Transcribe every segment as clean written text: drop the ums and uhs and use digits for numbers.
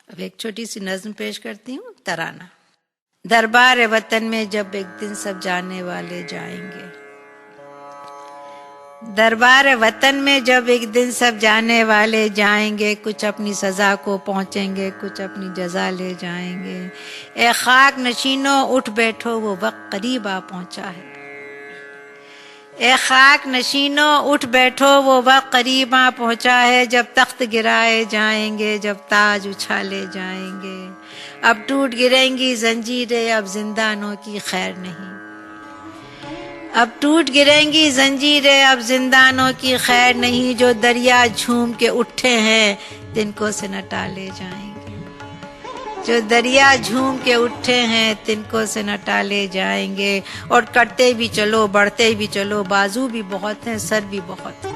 اب ایک چھوٹی سی نظم پیش کرتی ہوں، ترانہ۔ دربار وطن میں جب ایک دن سب جانے والے جائیں گے، دربار وطن میں جب ایک دن سب جانے والے جائیں گے، کچھ اپنی سزا کو پہنچیں گے، کچھ اپنی جزا لے جائیں گے۔ اے خاک نشینوں اٹھ بیٹھو، وہ وقت قریب آ پہنچا ہے۔ اے خاک نشینوں اٹھ بیٹھو، وہ وقت قریب آ پہنچا ہے، جب تخت گرائے جائیں گے، جب تاج اچھالے جائیں گے۔ اب ٹوٹ گریں گی زنجیریں، اب زندانوں کی خیر نہیں۔ اب ٹوٹ گریں گی زنجیریں، اب زندانوں کی خیر نہیں۔ جو دریا جھوم کے اٹھے ہیں، تنکوں سے نہ ٹالے جائیں گے۔ جو دریا جھوم کے اٹھے ہیں، تنکوں سے نہ ٹالے جائیں گے۔ اور کرتے بھی چلو، بڑھتے بھی چلو، بازو بھی بہت ہیں، سر بھی بہت ہیں۔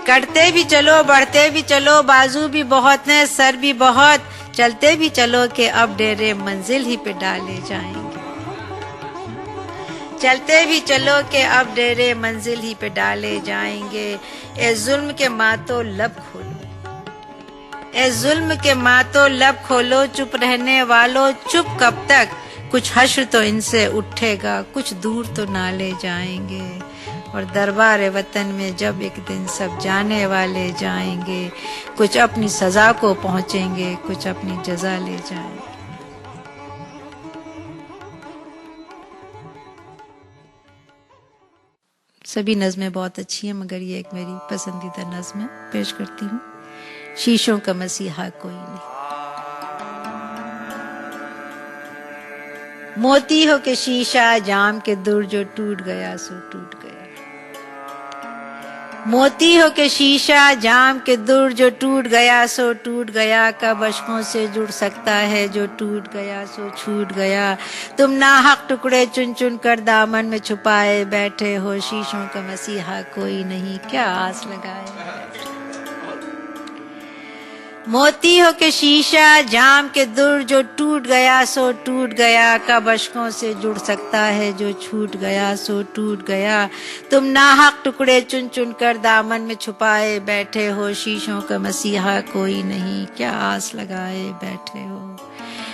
کرتے بھی چلو، بڑھتے بھی چلو، بازو بھی بہت ہیں، سر بھی بہت۔ چلتے بھی چلو کہ اب ڈیرے منزل ہی پہ ڈالے جائیں گے۔ چلتے بھی چلو کہ اب ڈیرے منزل ہی پہ ڈالے جائیں گے۔ اے ظلم کے ماتو لب کھولو، اے ظلم کے ماتو لب کھولو، چپ رہنے والو چپ کب تک؟ کچھ حشر تو ان سے اٹھے گا، کچھ دور تو نالے جائیں گے۔ اور دربار وطن میں جب ایک دن سب جانے والے جائیں گے، کچھ اپنی سزا کو پہنچیں گے، کچھ اپنی جزا لے جائیں گے۔ سبھی نظمیں بہت اچھی ہیں، مگر یہ ایک میری پسندیدہ نظم ہے، پیش کرتی ہوں۔ شیشوں کا مسیحا کوئی نہیں، موتی ہو کہ شیشہ جام کے در، جو ٹوٹ گیا سو ٹوٹ گیا۔ موتی ہو کہ شیشہ جام کے در، جو ٹوٹ گیا سو ٹوٹ گیا۔ کب اشکوں سے جڑ سکتا ہے جو ٹوٹ گیا سو چھوٹ گیا۔ تم ناحق ٹکڑے چن چن کر دامن میں چھپائے بیٹھے ہو، شیشوں کا مسیحا کوئی نہیں، کیا آس لگائے۔ موتی ہو کہ شیشہ جام کے در، جو ٹوٹ گیا سو ٹوٹ گیا۔ کب اشکوں سے جڑ سکتا ہے جو چھوٹ گیا سو ٹوٹ گیا۔ تم ناحق ٹکڑے چن چن کر دامن میں چھپائے بیٹھے ہو، شیشوں کا مسیحا کوئی نہیں، کیا آس لگائے بیٹھے ہو۔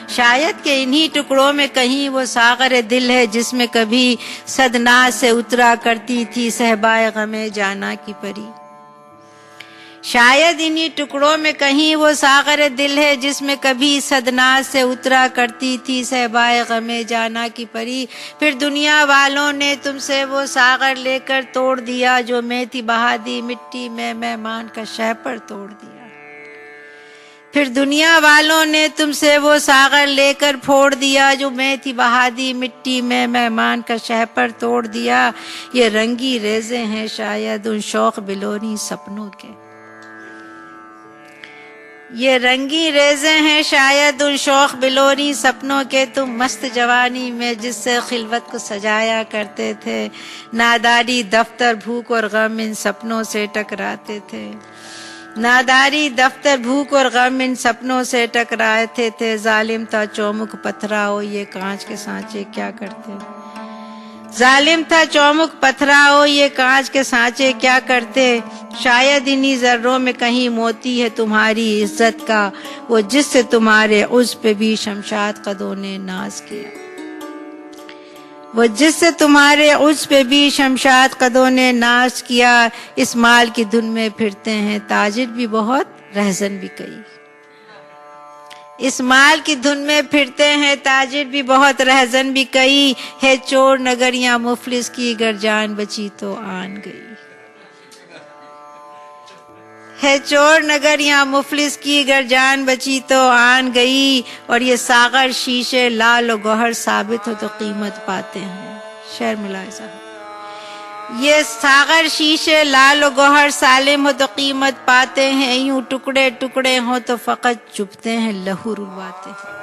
شاید کہ انہی ٹکڑوں میں کہیں وہ ساغر دل ہے، جس میں کبھی صد ناز سے اترا کرتی تھی صہبائے غم جانا کی پری۔ شاید انہی ٹکڑوں میں کہیں وہ ساغر دل ہے، جس میں کبھی صد ناز سے اترا کرتی تھی صہبائے غم جانا کی پری۔ پھر دنیا والوں نے تم سے وہ ساغر لے کر توڑ دیا، جو میں تھی بہا دی مٹی میں مہمان کا شہپر توڑ دیا۔ پھر دنیا والوں نے تم سے وہ ساغر لے کر پھوڑ دیا، جو میں تھی بہا دی مٹی میں مہمان کا شہپر توڑ دیا۔ یہ رنگی ریزے ہیں شاید ان شوق بلوری سپنوں کے، یہ رنگی ریزے ہیں شاید ان شوق بلوری سپنوں کے۔ تم مست جوانی میں جس سے خلوت کو سجایا کرتے تھے، ناداری دفتر بھوک اور غم ان سپنوں سے ٹکراتے تھے۔ ناداری دفتر بھوک اور غم ان سپنوں سے ٹکراتے تھے۔ ظالم تھا چومک پتھراؤ یہ کانچ کے سانچے کیا کرتے۔ ظالم تھا چومک پتھراؤ یہ کانچ کے سانچے کیا کرتے۔ شاید انہی ذروں میں کہیں موتی ہے تمہاری عزت کا، وہ جس سے تمہارے عز پہ بھی شمشاد قدوں نے ناز کیا۔ وہ جس سے تمہارے عز پہ بھی شمشاد قدوں نے ناز کیا۔ اس مال کی دھن میں پھرتے ہیں تاجر بھی بہت، رہزن بھی کئی۔ اس مال کی دھن میں پھرتے ہیں تاجر بھی بہت، رہزن بھی کئی۔ ہے چور نگریاں مفلس کی، گر جان بچی تو آن گئی۔ ہے چور نگریاں مفلس کی، گر جان بچی تو آن گئی۔ اور یہ ساغر شیشے لال و گوہر ثابت ہو تو قیمت پاتے ہیں۔ شعر ملاحظہ۔ یہ ساغر شیشے لال و گوہر سالم ہو تو قیمت پاتے ہیں، یوں ٹکڑے ٹکڑے ہوں تو فقط چبھتے ہیں لہو رلواتے ہیں۔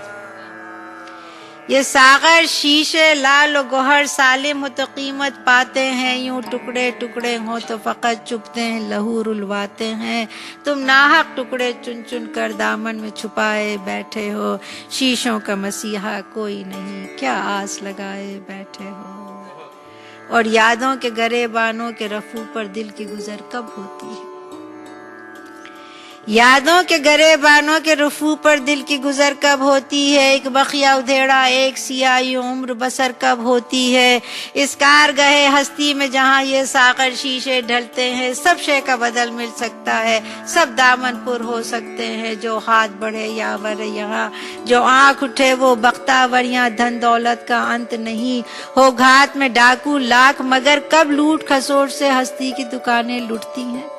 یہ ساغر شیشے لال و گوہر سالم ہو تو قیمت پاتے ہیں، یوں ٹکڑے ٹکڑے ہوں تو فقط چبھتے ہیں لہو رلواتے ہیں۔ تم ناحق ٹکڑے چن چن کر دامن میں چھپائے بیٹھے ہو، شیشوں کا مسیحا کوئی نہیں، کیا آس لگائے بیٹھے ہو۔ اور یادوں کے گریبانوں کے رفو پر دل کی گزر کب ہوتی ہے۔ यादों के गरेबानों के रुफू पर दिल की गुजर कब होती है, एक बखिया उधेड़ा एक सियाही उम्र बसर कब होती है। इस कारगहे हस्ती में जहाँ ये सागर शीशे ढलते हैं, सब शे का बदल मिल सकता है, सब दामन पुर हो सकते हैं। जो हाथ बढ़े यावर यहाँ, जो आंख उठे वो बख्तावर, यहाँ धन दौलत का अंत नहीं, हो घात में डाकू लाख, मगर कब लूट खसोट से हस्ती की दुकानें लुटती हैं।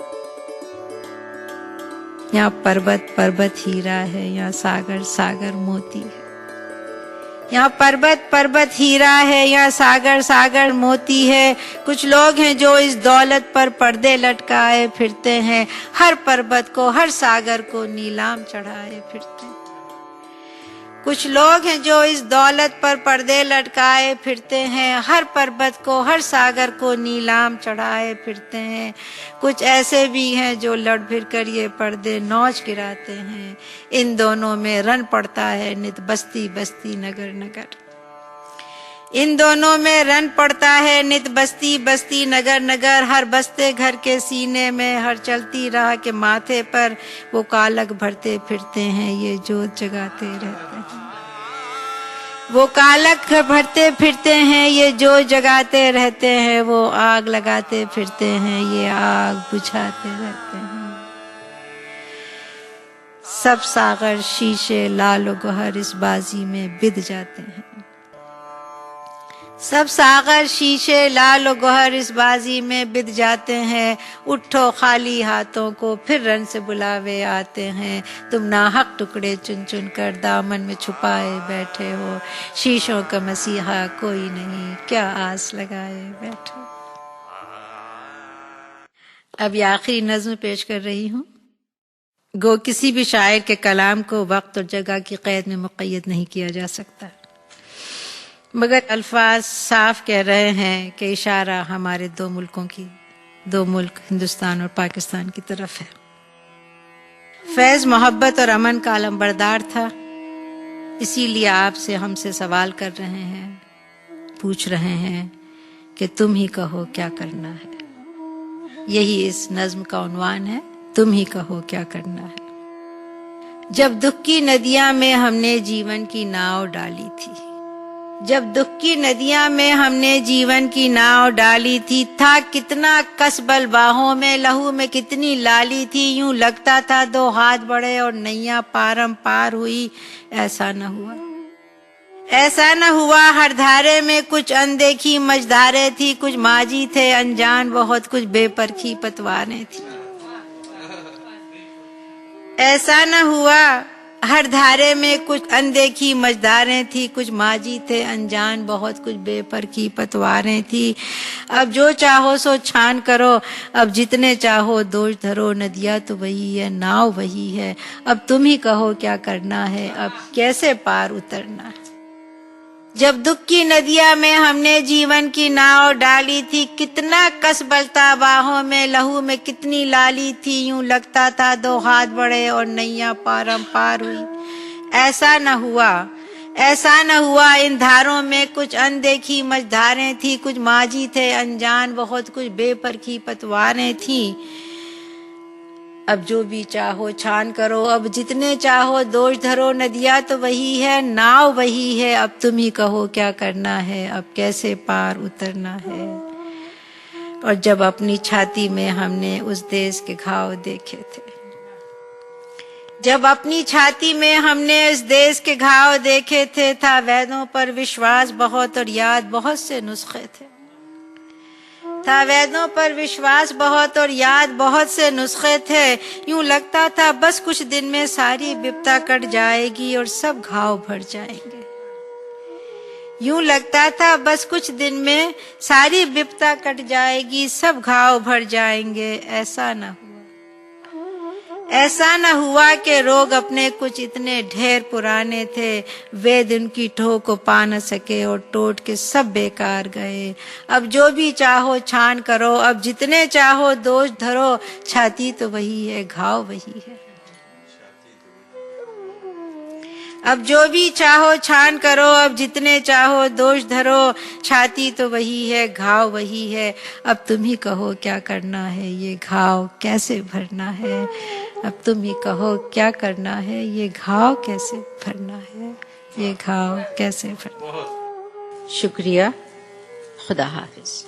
यहाँ पर्वत पर्वत हीरा है, यहाँ सागर सागर मोती है। यहाँ पर्वत पर्वत हीरा है, यहाँ सागर सागर मोती है। कुछ लोग हैं जो इस दौलत पर पर्दे लटकाए फिरते हैं, हर पर्वत को हर सागर को नीलाम चढ़ाए फिरते हैं। कुछ लोग हैं जो इस दौलत पर पर्दे लटकाए फिरते हैं, हर पर्वत को हर सागर को नीलाम चढ़ाए फिरते हैं। कुछ ऐसे भी हैं जो लड़ फिर कर ये पर्दे नौच गिराते हैं। इन दोनों में रन पड़ता है नित बस्ती बस्ती नगर नगर। इन दोनों में रन पड़ता है नित बस्ती बस्ती नगर नगर। हर बसते घर के सीने में, हर चलती राह के माथे पर वो कालक भरते फिरते हैं, ये जोत जगाते रहते हैं। वो कालक भरते फिरते हैं, ये जोत जगाते रहते हैं। वो आग लगाते फिरते हैं, ये आग बुझाते रहते हैं। सब सागर शीशे लाल गौहर इस बाजी में बिध जाते हैं। सब सागर शीशे लाल गौहर इस बाजी में बिध जाते हैं। उठो खाली हाथों को फिर रन से बुलावे आते हैं। तुम नाहक टुकड़े चुन चुन कर दामन में छुपाए बैठे हो। शीशों का मसीहा कोई नहीं, क्या आस लगाए बैठो। अब ये आखिरी नज्म पेश कर रही हूँ। गो किसी भी शायर के कलाम को वक्त और जगह की कैद में मुक़य्यद नहीं किया जा सकता, मगर अल्फाज साफ कह रहे हैं कि इशारा हमारे दो मुल्कों की, दो मुल्क हिंदुस्तान और पाकिस्तान की तरफ है। फैज मोहब्बत और अमन का अलमबरदार था, इसीलिए आपसे हमसे सवाल कर रहे हैं, पूछ रहे हैं कि तुम ही कहो क्या करना है। यही इस नज्म का उन्वान है, तुम ही कहो क्या करना है। जब दुख की नदियां में हमने जीवन की नाव डाली थी, जब दुख की नदियां में हमने जीवन की नाव डाली थी, था कितना कसबल बाहों में, लहू में कितनी लाली थी। यूं लगता था दो हाथ बढ़े और नैया पारम पार हुई, ऐसा न हुआ, ऐसा न हुआ। हर धारे में कुछ अनदेखी मझधारे थी, कुछ माजी थे अनजान बहुत, कुछ बेपरखी पतवारें थी। ऐसा न हुआ, हर धारे में कुछ अनदेखी मझधारें थी, कुछ माजी थे अनजान बहुत, कुछ बेपरखी पतवारें थी। अब जो चाहो सो छान करो, अब जितने चाहो दोष धरो, नदिया तो वही है, नाव वही है। अब तुम ही कहो क्या करना है, अब कैसे पार उतरना है। जब दुख की नदिया में हमने जीवन की नाव डाली थी, कितना कसबल था बाहों में, लहू में कितनी लाली थी। यूं लगता था दो हाथ बढ़े और नैया पारम पार हुई, ऐसा न हुआ, ऐसा न हुआ। इन धारों में कुछ अनदेखी मझधारें थी, कुछ माजी थे अनजान बहुत, कुछ बेपरखी पतवारें थी। अब जो भी चाहो छान करो, अब जितने चाहो दोष धरो, नदिया तो वही है, नाव वही है। अब तुम ही कहो क्या करना है, अब कैसे पार उतरना है। और जब अपनी छाती में हमने उस देश के घाव देखे थे, जब अपनी छाती में हमने इस देश के घाव देखे थे, था वैदों पर विश्वास बहुत और याद बहुत से नुस्खे थे। था वैदों पर विश्वास बहुत और याद बहुत से नुस्खे थे। यूं लगता था बस कुछ दिन में सारी विपदा कट जाएगी और सब घाव भर जाएंगे। यूं लगता था बस कुछ दिन में सारी विपदा कट जाएगी, सब घाव भर जाएंगे। ऐसा न हुआ, ऐसा न हुआ कि रोग अपने कुछ इतने ढेर पुराने थे, वेद उनकी ठोक को पा न सके और टोट के सब बेकार गए। अब जो भी चाहो छान करो, अब जितने चाहो दोष धरो, छाती तो वही है, घाव वही है। अब जो भी चाहो छान करो, अब जितने चाहो दोष धरो, छाती तो वही है, घाव वही है। अब तुम ही कहो क्या करना है, ये घाव कैसे भरना है। اب تم ہی کہو کیا کرنا ہے، یہ گھاؤ کیسے بھرنا ہے، یہ گھاؤ کیسے بھرنا ہے۔ شکریہ، خدا حافظ۔